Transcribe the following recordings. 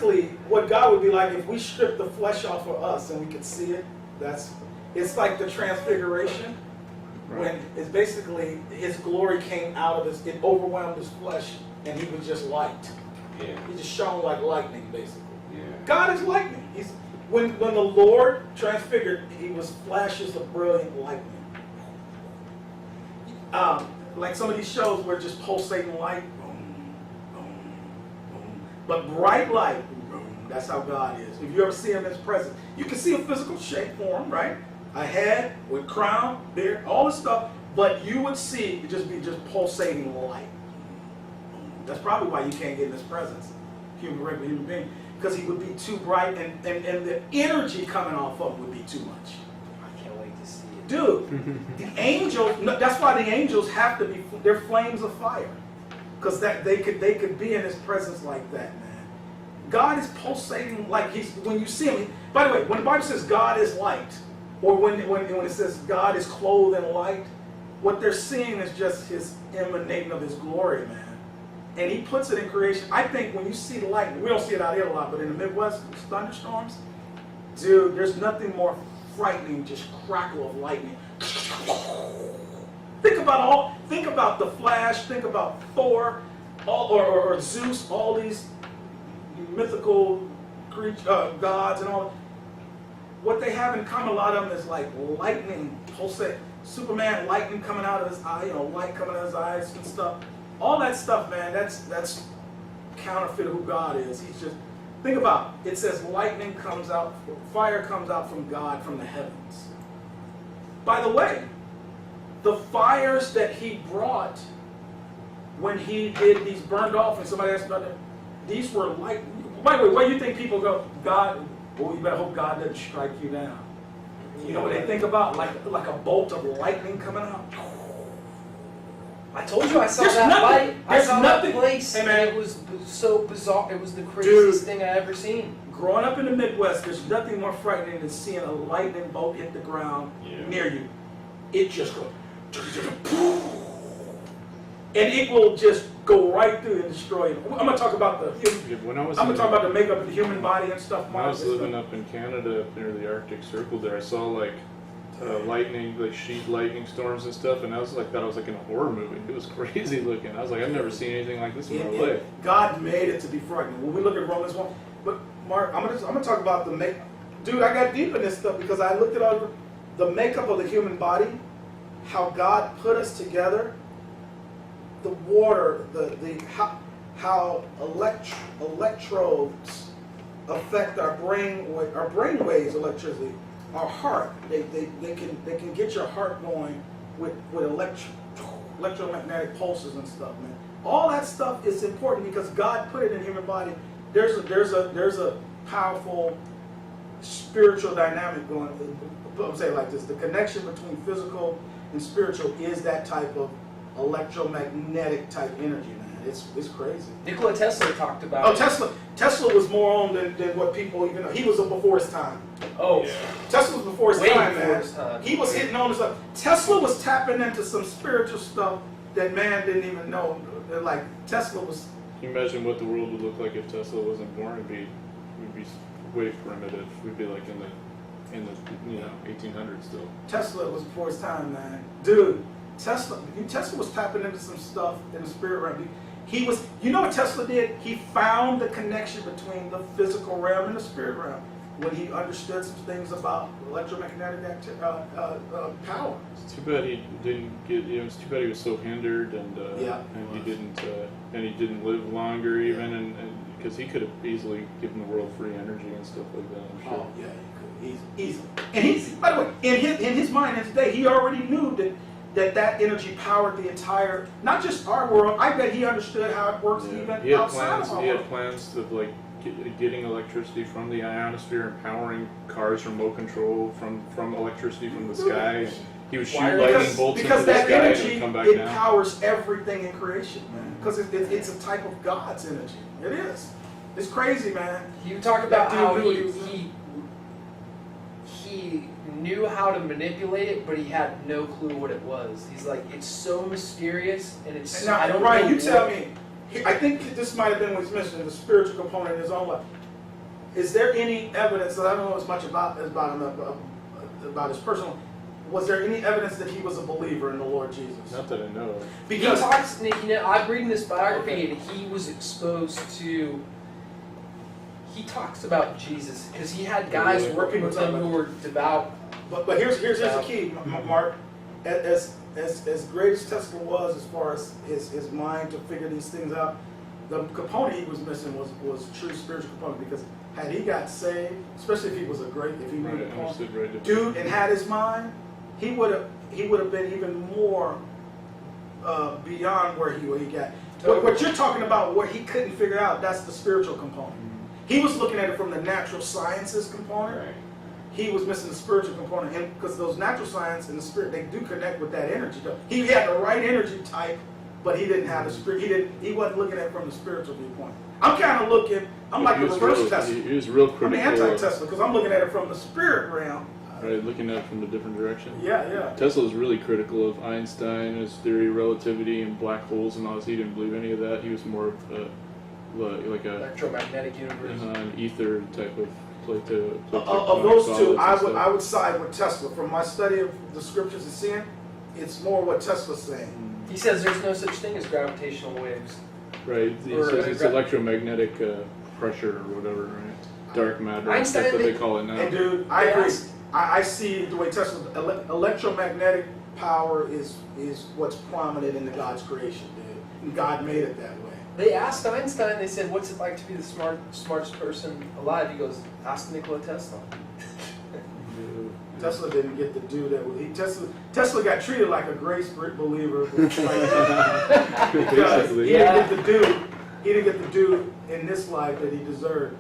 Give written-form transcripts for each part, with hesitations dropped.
basically what God would be like if we stripped the flesh off of us and we could see it. It's like the transfiguration. When it's basically his glory came out of it overwhelmed his flesh, and he was just light. Yeah. He just shone like lightning, basically. Yeah. God is lightning. When the Lord transfigured, he was flashes of brilliant lightning. Like some of these shows where just pulsating light, boom, boom, boom, but bright light. Boom. That's how God is. If you ever see him in his presence, you can see a physical shape for him, right? A head with crown, beard, all this stuff, but you would see it just be pulsating light. That's probably why you can't get in his presence, regular human being, because he would be too bright, and the energy coming off of him would be too much. I can't wait to see it. Dude, the angels, that's why the angels have to be, they're flames of fire, because they could be in his presence like that, man. God is pulsating like when you see him. By the way, when the Bible says God is light, or when it says God is clothed in light, what they're seeing is just his emanating of his glory, man. And he puts it in creation. I think when you see the lightning, we don't see it out here a lot, but in the Midwest, thunderstorms, dude, there's nothing more frightening than just crackle of lightning. Think about the Flash, think about Thor, or Zeus, all these mythical gods and all. What they have in common, a lot of them, is like lightning, pulsate. Superman, lightning coming out of his eye, light coming out of his eyes and stuff. All that stuff, man, that's counterfeit of who God is. He's just, think about it. It says lightning comes out, fire comes out from God from the heavens. By the way, the fires that he brought when he did these burned off, and somebody asked about that, these were light. By the way, why do you think people go, God, well, you better hope God doesn't strike you down? You know what they think about? Like a bolt of lightning coming out. I told you I saw There's that nothing- light. I there's saw nothing- that place, Hey, man. and it was so bizarre. It was the craziest thing I ever seen. Growing up in the Midwest, there's nothing more frightening than seeing a lightning bolt hit the ground near you. It just goes, and it will just go right through and destroy you. I'm gonna talk about the makeup of the human body and stuff. When I was living up in Canada, up near the Arctic Circle, there I saw like lightning, like sheet lightning storms and stuff, and I was like, thought I was like in a horror movie. It was crazy looking. I was like, I've never seen anything like this in my life. God made it to be frightening. When we look at Romans 1, but Mark, I'm gonna talk about the make. Dude, I got deep in this stuff because I looked at all the makeup of the human body, how God put us together, the water, how electrodes affect our brain waves, electricity. Our heart, they can get your heart going with electromagnetic pulses and stuff, man. All that stuff is important because God put it in the human body. There's a powerful spiritual dynamic going. I'll say it like this: the connection between physical and spiritual is that type of electromagnetic type energy, man. It's crazy. Nikola Tesla talked about. Oh, Tesla was more on than what people even know. He was before his time. Oh, Yeah. Tesla was before his way time, before man. his time. He was hitting on stuff. Tesla was tapping into some spiritual stuff that man didn't even know. Like Tesla was. Can you imagine what the world would look like if Tesla wasn't born? We'd be way primitive. We'd be like in the 1800s still. Tesla was before his time, man. Dude, Tesla was tapping into some stuff in the spirit realm. He was, you know what Tesla did? He found the connection between the physical realm and the spirit realm when he understood some things about electromagnetic power. It's too bad he didn't get. It's too bad he was so hindered, and he didn't live longer even, and because he could have easily given the world free energy and stuff like that. I'm sure. Oh yeah, he could easily. And he's, by the way, in his mind and today, he already knew that energy powered the entire, not just our world. I bet he understood how it works even outside of our world. He had plans of like getting electricity from the ionosphere and powering cars remote control from electricity from the sky. And he would shoot lightning bolts into the because that sky and it energy, would come back it down. powers everything in creation, man. Because it's a type of God's energy. It is. It's crazy, man. You talk about That how dude he knew how to manipulate it, but he had no clue what it was. He's like, it's so mysterious, and it's. Now, I don't Ryan, know you tell me. I think this might have been what he's mentioning, the spiritual component in his own life. is there any evidence, that I don't know as much about him, about his personal, was there any evidence that he was a believer in the Lord Jesus? Not that I know of. Because he talks, I'm reading this biography, Okay. and he was exposed to. He talks about Jesus because he had guys Really? working with him who were devout. But here's the key, Mark. As great as Tesla was as far as his mind to figure these things out, the component he was missing was true spiritual component. Because had he got saved, especially if he was if he Right, knew the understood right. dude and had his mind, he would have been even more beyond where he got. What you're talking about, what he couldn't figure out, that's the spiritual component. He was looking at it from the natural sciences component. Right. He was missing the spiritual component, and because those natural science and the spirit, they do connect with that energy. He had the right energy type, but he didn't have the spirit. He wasn't looking at it from the spiritual viewpoint. I'm kind of looking. I'm like the reverse Tesla. He was real I'm critical. the anti-Tesla because I'm looking at it from the spirit realm. Right, looking at it from a different direction. Yeah. Tesla was really critical of Einstein, his theory of relativity, and black holes and all this. He didn't believe any of that. He was more of like a Electromagnetic universe. an ether type of Plato. Of those two, I would side with Tesla. From my study of the scriptures and seeing, it's more what Tesla's saying. He says there's no such thing as gravitational waves. Right, he says it's electromagnetic pressure or whatever, right? Dark matter. Einstein, That's what they call it now. And dude, I agree. I see the way Tesla, electromagnetic power is what's prominent in the God's creation, dude. And God made it that way. They asked Einstein, they said, what's it like to be the smartest person alive? He goes, ask Nikola Tesla. Tesla didn't get to do that. Tesla got treated like a grace believer. Because Basically. he didn't get the do in this life that he deserved.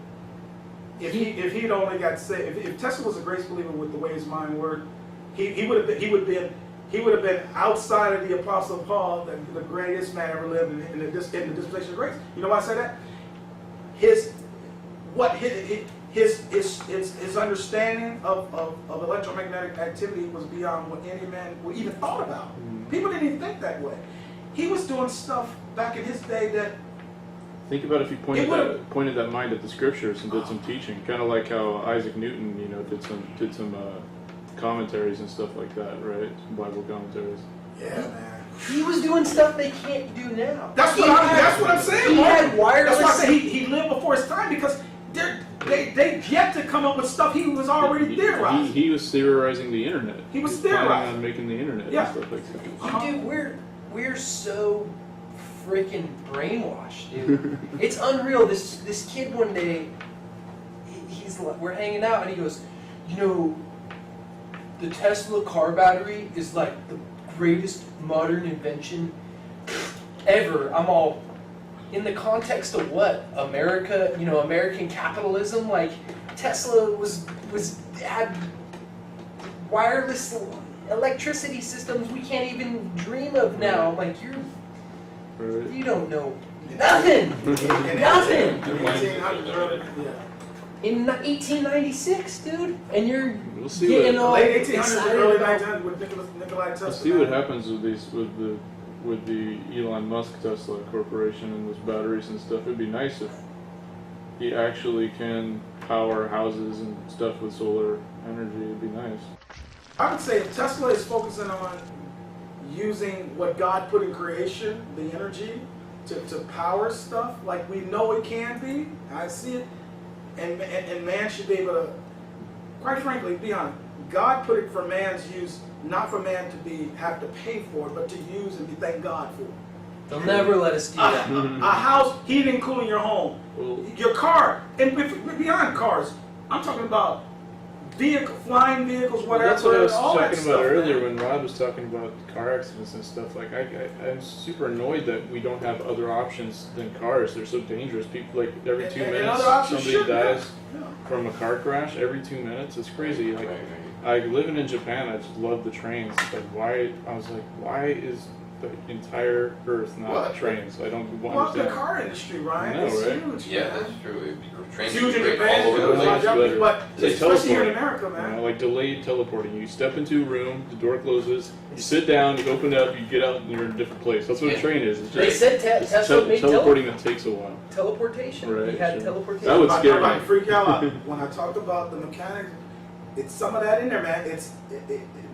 If he'd only got saved, if Tesla was a grace believer with the way his mind worked, he would have been outside of the Apostle Paul, the greatest man ever lived in the dispensation of grace. You know why I say that? His understanding of electromagnetic activity was beyond what any man would even thought about. People didn't even think that way. He was doing stuff back in his day that. Think about if he pointed that mind at the scriptures and did some teaching, kind of like how Isaac Newton, did some commentaries and stuff like that, right? Some Bible commentaries. Yeah, man. He was doing stuff they can't do now. That's what I'm saying. He Mark. had wireless. That's why I say he lived before his time because they yet to come up with stuff he was already theorizing. He was theorizing the internet. He was planning theorizing on making the internet Yeah. and stuff like that. Dude, we're so freaking brainwashed, dude. It's unreal. This kid one day, we're hanging out and he goes, the Tesla car battery is like the greatest modern invention ever. I'm all, in the context of what? America, American capitalism? Like, Tesla had wireless electricity systems we can't even dream of now. I'm like, you don't know nothing! Nothing! In 1896, dude, and you're getting all late 1800s, excited early about 1900s with Nikola Tesla. Let's see what happens with the Elon Musk Tesla Corporation and those batteries and stuff. It'd be nice if he actually can power houses and stuff with solar energy. It'd be nice. I would say if Tesla is focusing on using what God put in creation, the energy, to power stuff like we know it can be, I see it, and man should be able to, quite frankly, be honest, God put it for man's use, not for man to have to pay for it, but to use and thank God for it. They'll never let us do that. A house, heating and cooling your home, your car, and beyond cars, I'm talking about flying vehicles, whatever. Well, that's what I was all that talking stuff, about earlier man. when Rod was talking about car accidents and stuff. Like, I'm super annoyed that we don't have other options than cars. They're so dangerous. People, like, every 2 minutes other options somebody should, dies yeah. from a car crash. Every 2 minutes, it's crazy. Like, living in Japan, I just love the trains. It's like, why is the entire Earth, not What? trains. I don't Well, the understand. car industry, Ryan, I know, is right? huge. Yeah, man. that's true. It's huge in All Japan, over too. the It's not place. Japanese, but They especially here in teleport. America, You man. know, like delayed teleporting. You step into a room, the door closes, you sit down, you open it up, you get out, and you're in a different place. That's what a Yeah. train is. It's They just said it's Tesla made teleporting that takes a while. teleportation. Right, He had sure. teleportation. That would I scare might me. freak out. When I talk about the mechanics, it's some of that in there, man.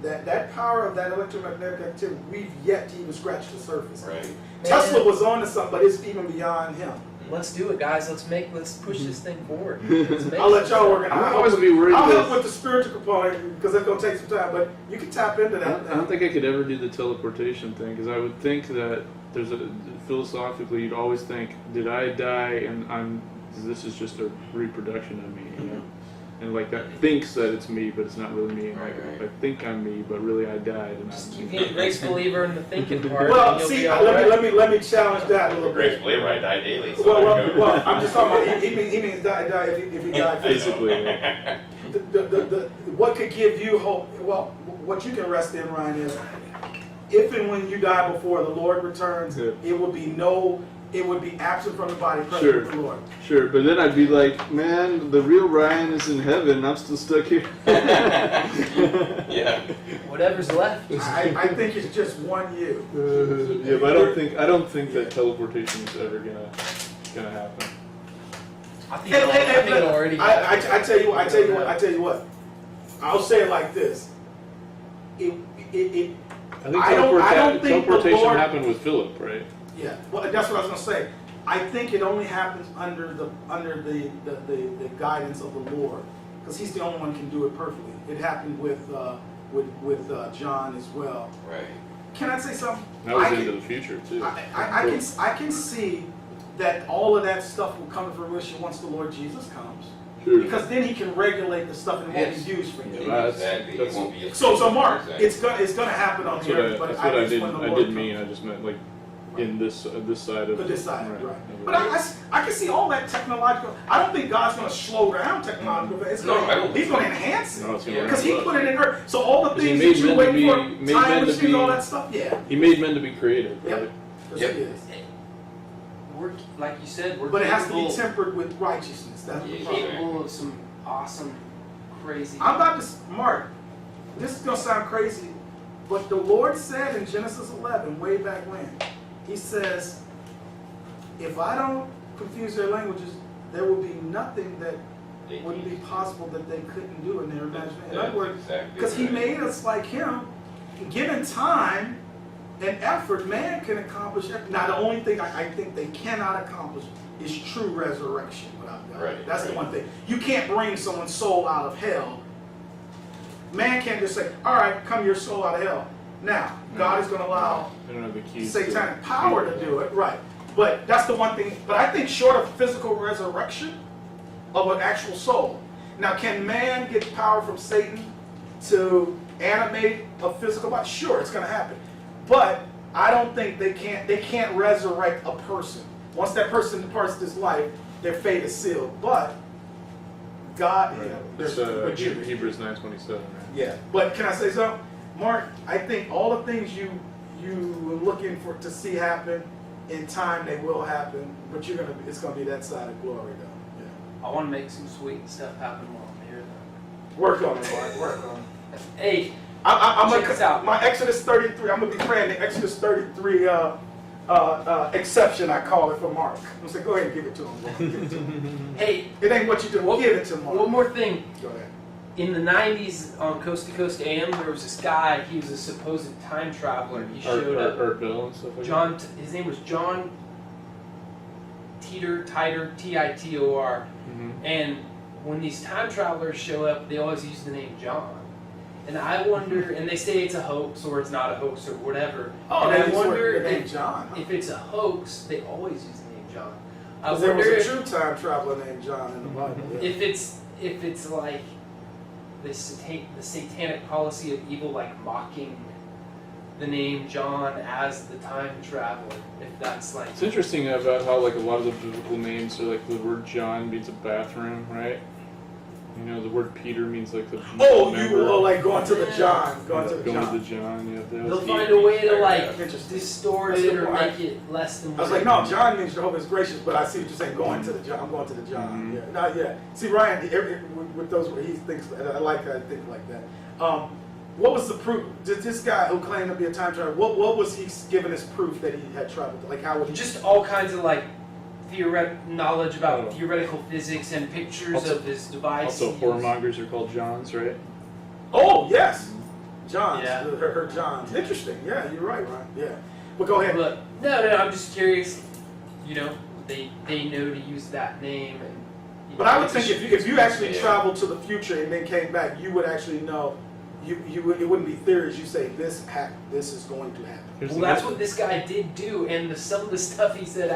That power of that electromagnetic activity, we've yet to even scratch the surface. Right. Tesla was on to something, but it's even beyond him. Let's do it, guys. Let's push this thing forward. Let's make I'll let y'all it. work it out. I'll always be worried I'll with- help with the spiritual component because it's gonna take some time, but you can tap into that. I don't think I could ever do the teleportation thing because I would think that philosophically you'd always think, did I die and this is just a reproduction of me, you know? And like that thinks that it's me, but it's not really me. And Right, like, right. I think I'm me, but really I died. And Just I'm- keep being a grace believer in the thinking part. Well, and you'll see, be all right. let me challenge that a little Grace bit. believer, I die daily. So Well, I'm just talking about. He means die if he died physically. Basically, yeah. What could give you hope? Well, what you can rest in, Ryan, is if and when you die before the Lord returns, Yeah. it would be absent from the body, present Sure. with the Lord. Sure, but then I'd be like, man, the real Ryan is in heaven. I'm still stuck here. Yeah. Whatever's left. I think it's just one you. Yeah, but I don't think that teleportation is ever gonna happen. I think it already. I tell you what. I'll say it like this. I think I don't think the teleportation Lord- happened with Philip, right? Yeah, well, that's what I was gonna say. I think it only happens under the guidance of the Lord, because He's the only one who can do it perfectly. It happened with John as well. Right. Can I say something? That was I into can, the future too. I can see that all of that stuff will come to fruition once the Lord Jesus comes, Sure. because then He can regulate the stuff and it won't Yes. be used for you. Yeah, Exactly. that's- It won't be a So Mark, Exactly. it's gonna happen on That's the what earth, but that's I what I think didn't. when the I Lord didn't comes. mean. I just meant like in this side of To this side, right. Right. But I can see all that technological. I don't think God's going to slow down technological. It's No, I gonna, don't. He's going to enhance No, it it's gonna because He ramp put up. it in her. So all the 'Cause he things made that you're men to waiting be- for, made time men to machines, all be- that stuff, yeah. He made men to be creative, Yep. right? Yes, Yep. it is. We're like you said. We're But it has to be capable- tempered with righteousness. That's the Yeah. problem. capable of some awesome, crazy. I'm about to, Mark, this is going to sound crazy, but the Lord said in Genesis 11, way back when, He says, if I don't confuse their languages, there will be nothing that wouldn't be possible that they couldn't do in their imagination. In other words, because He made us like Him, given time and effort, man can accomplish it. Now, the only thing I think they cannot accomplish is true resurrection without God. Right, That's the right. one thing. You can't bring someone's soul out of hell. Man can't just say, all right, come your soul out of hell. Now, God is going to allow I don't have the keys. satanic power to do it, right. But that's the one thing. But I think short of physical resurrection of an actual soul. Now, can man get power from Satan to animate a physical body? Sure, it's going to happen. But I don't think they can't resurrect a person. Once that person departs this life, their fate is sealed. But God, Right. you know, It's but you- Hebrews 9:27, right? yeah. But can I say something? Mark, I think all the things you were looking for to see happen, in time they will happen, but it's gonna be that side of glory though. Yeah. I want to make some sweet stuff happen while I'm here, though. Work on it, Mark. Work on it. Hey, I'm Check this out. My Exodus 33. I'm gonna be praying the Exodus 33 exception. I call it for Mark. I'm saying, go ahead and give it to him. Give it to him. hey, It ain't what you do. Give it to Mark. one more thing. Go ahead. In the 90s on Coast to Coast AM, there was this guy. He was a supposed time traveler. He showed up. Art Bell and stuff like John, his name was John Titor, Titor. that. Mm-hmm. And when these time travelers show up, they always use the name John. And I wonder, and they say it's a hoax or it's not a hoax or whatever. Oh, and they I just wonder the name if, John. Huh? if it's a hoax, they always use the name John. I 'Cause there was wonder a true time traveler named John in the Bible. Yeah. if it's like the satanic policy of evil, like mocking the name John as the time traveler. If that's like It's interesting about how like a lot of the biblical names are like the word John means a bathroom, right? You know, the word Peter means like the Oh, member. you will like going to the John, Going to the John. John. Yeah, that They'll was find a way to like Interesting. distort That's it the or point. make it less than I was what like, it no, is. John means Jehovah is gracious, but I see what you're saying. Going to the John, I'm going to the John. Mhm. Yeah, no, yeah. See, Ryan, with those, he thinks. I like that. I think like that. What was the proof? Did this guy who claimed to be a time traveler? What was he given as proof that he had traveled? Like, how would he? Just all kinds of like knowledge about Oh. theoretical physics and pictures Also- of his device. Also, he used. whoremongers are called Johns, right? Oh yes, John. Yeah. Her Johns. Interesting. Yeah, you're right, Ryan. Yeah. But go ahead. But no, I'm just curious. You know, they know to use that name and. you But know, I would think if you actually Yeah. traveled to the future and then came back, you would actually know. It wouldn't be theories. You say this is going to happen. Here's Well, the that's other- what this guy did do, and some of the stuff he said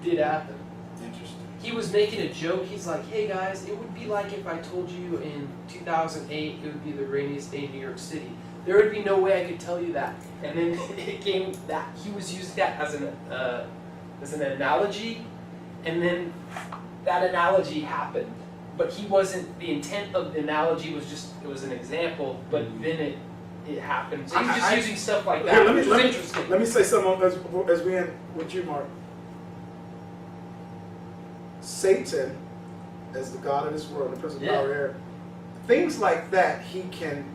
did happen. Interesting. He was making a joke. He's like, "Hey guys, it would be like if I told you in 2008 it would be the rainiest day in New York City. There would be no way I could tell you that." And then it came that he was using that as an analogy, and then that analogy happened. But he wasn't. The intent of the analogy was just it was an example. But then it happened. So he was just I- using stuff like that, Here, which was interesting. let me say something as we end with you, Mark. Satan, as the god of this world, the prince of power here, things like that he can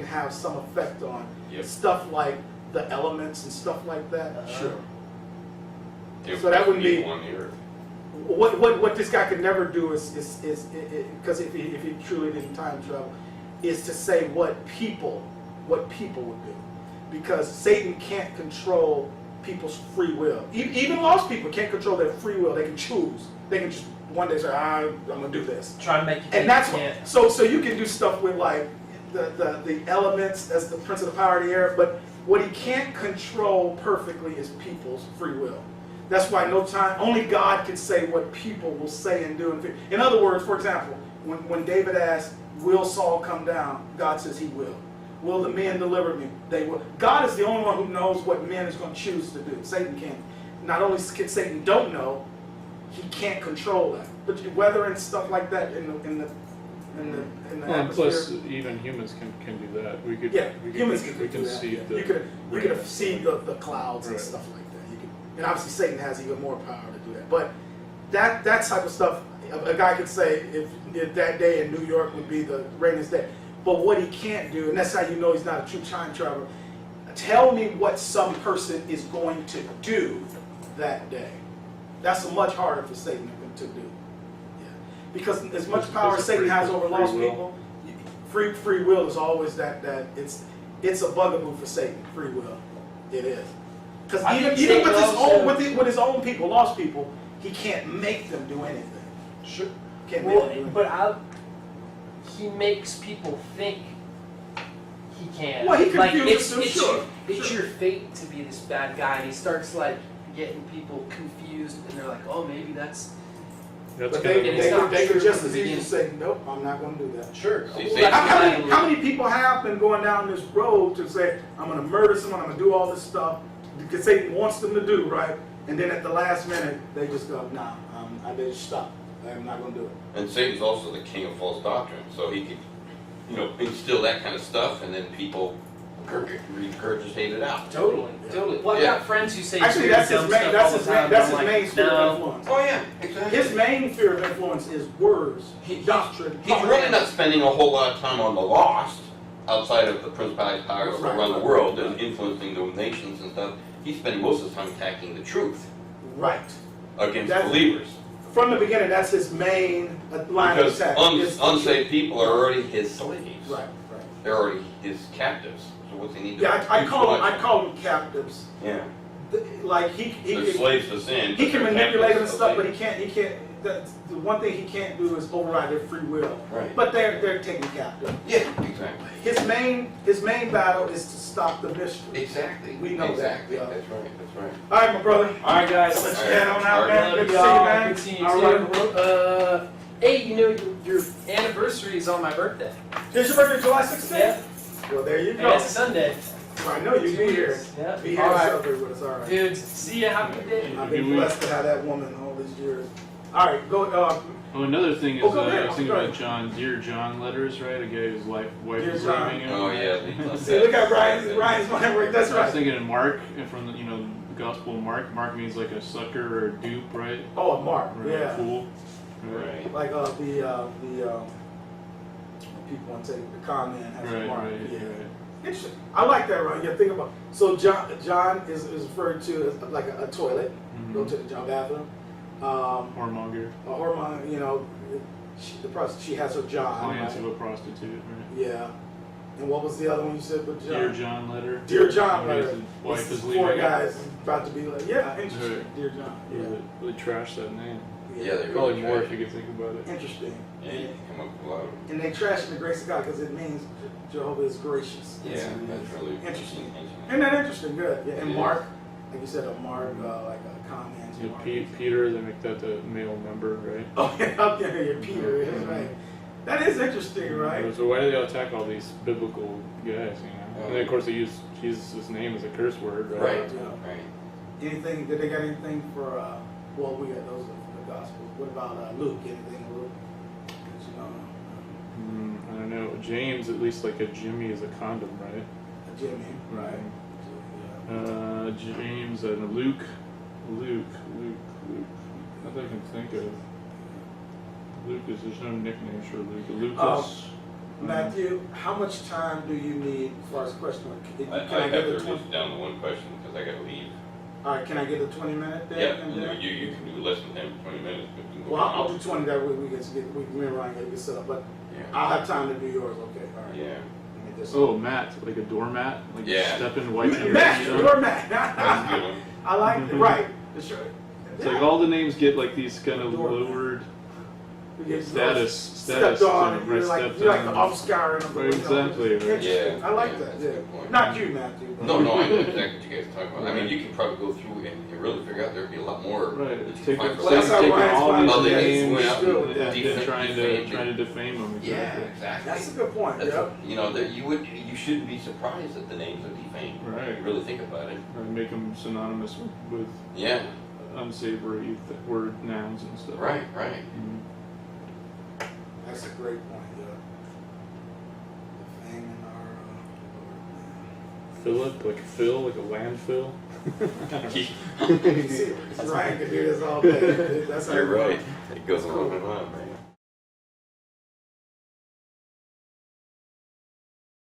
have some effect on. Yep. Stuff like the elements and stuff like that. Sure. There So that would be- one here. What this guy could never do is because if he truly didn't time travel, is to say what people would do, because Satan can't control people's free will. Even lost people can't control their free will. They can choose. They can just one day say, I'm gonna do this, Try to make you think and that's you what. can't. So you can do stuff with like the elements as the prince of the power of the air, but what he can't control perfectly is people's free will. That's why only God can say what people will say and do. In other words, for example, when David asked, will Saul come down? God says he will. Will the men deliver me? They will. God is the only one who knows what men is going to choose to do. Satan can't. Not only can Satan don't know, he can't control that. But weather and stuff like that in the Well, and atmosphere. plus, even humans can do that. We could. Yeah, we could, humans we can do that. see Yeah. the. You could see the clouds and Right. stuff like that. And obviously Satan has even more power to do that. But that type of stuff, a guy could say if that day in New York would be the rainiest day. But what he can't do, and that's how you know he's not a true time traveler, tell me what some person is going to do that day. That's much harder for Satan to do. Yeah. Because as much power as Satan has over lost people, free will is always that it's a bugaboo for Satan. Free will, it is. Because I even think with Satan his also- own with his own people, lost people, he can't make them do anything. Sure. Can't make them do Well, anything. but he makes people think he can. Well, he like confuses them, it's sure, it's sure. your fate to be this bad guy, and he starts like getting people confused, and they're like, oh, maybe that's That's But kind it's not they could true just from as the easily beginning. say, nope, I'm not going to do that. sure. See, Well, Satan- that's How what I many people have been going down this road to say, I'm going to murder someone, I'm going to do all this stuff, because Satan wants them to do, right? And then at the last minute, they just go, nah, I better stop. I'm not going to do it. And Satan's also the king of false doctrine, so he could, instill that kind of stuff, and then people regurgitate it out. Totally. Well, I've Yeah. got friends who say Actually, dumb that's his stuff main, all that's the his time, main, and that's I'm his like, main sphere no. of influence. Oh yeah, exactly. His main sphere of influence is words, doctrine. He's really not spending a whole lot of time on the lost, outside of the principalities powers Right. around the world and influencing the nations and stuff. He's spending most of his time attacking the truth Right. against That's- believers. From the beginning, that's his main line of Because attack. Is- unsaved people are already his slaves. Right, right. They're already his captives. So what's he need to Yeah, I call utilize them captives. Yeah. Like They're he slaves to sin. he but can they're manipulate them and captives stuff, of but he can't. The one thing he can't do is override their free will. Right. But they're taken captive. Yeah, exactly. His main battle is to stop the mystery. Exactly. We know that, exactly. yeah. That's right. That's right. All right, my brother. All right, guys. Let's All right. head on out, man. Love Good to see you, y'all. man. Good seeing you All too. right. Hey, your anniversary is on my birthday. Is your birthday July 16th? Yeah. Well, there you And go. it's a Sunday. I know you be here. Yeah. Be here All to right. celebrate with us. All right. Dudes, see ya. Have a good day. I've been blessed to have that woman all these years. All right, go. Oh, another thing is, Oh, go ahead. I was thinking Go about John, Dear John letters, right? A guy whose wife Dear was John. leaving him. Oh yeah. See, look at Ryan's mind work. That's I was right. thinking in Mark, and from the, the Gospel of Mark. Mark means like a sucker or a dupe, right? Oh, Mark. Or Yeah. a fool. Right. Like the people want to take the con man has a Right, mark. right, Yeah. right. Interesting. I like that, Ryan. Yeah, think about so John is referred to as like a toilet. Mhm. Go to the John bathroom. Whoremonger. A hormone, she has her John. Clients Right? of a prostitute, right? Yeah. And what was the other one you said with John? Dear John letter. Dear John His letter. wife is Four leaving. guys about to be like, yeah, interesting. Right. Dear John. Yeah. Yeah. Really trash that name. Yeah, they Probably really more trash if you could think about it. Interesting. Yeah, you can come up with a lot of. And they trash the grace of God because it means Jehovah is gracious. Yeah, that's really Interesting. interesting. Isn't that interesting? Good. Yeah. And Yeah. Mark, like you said, a Mark, like a comment. Peter, they make that the male member, right? Oh, yeah, okay, yeah, Peter. That's right. That is interesting, right? So why do they attack all these biblical guys, And then of course they use Jesus' name as a curse word, right? Right. Yeah. Right. Anything? Did they got anything for? Well, we got those are the Gospels. What about Luke? Anything Luke? I don't know. James, at least like a Jimmy is a condom, right? Jimmy, right? James and Luke. Nothing I can think of. Lucas, there's no nicknames for Luke. Lucas. Matthew, how much time do you need as far as question? I have to reduce it down to one question because I got to leave. All right, can I get a 20-minute then? Yeah, And then? you can do less than 10, 20 minutes, but you can go. Well, I'll do 20 that way we me and Ryan get set up. But Yeah. I'll have time to do yours. Okay, all right. Yeah. Let me just. Oh, mat, like a doormat, like Yeah. step in white. Matt, you're Matt. That's a good one. I like it. Right. Sure. It's like all the names get like these kind of Doormat. lowered We get status. stepped on. right, You're like stepped you're like the on. Oscar. Right, exactly, right. Interesting. Yeah, I like yeah, that. that's a Yeah. good point. Not you, Matthew. but- No, I know exactly what you guys are talking about. I mean, you can probably go through and really figure out there'd be a lot more. Right, that you take can it, find Well, that's how taking Ryan's all finding these other it. names He's out good with and, that. defame- trying to defame them. Yeah, Exactly. exactly. That's a good point. That's Yep. you know, that you shouldn't be surprised that the names are defamed. Right. If you really think about it. And make them synonymous with Yeah. unsavory word nouns and stuff. Right. Mhm. That's a great point. Yeah. The thing in our. Philip, like Phil, like a landfill. See, Ryan could do this all day. That's how You're it right. goes. It goes on and on, man.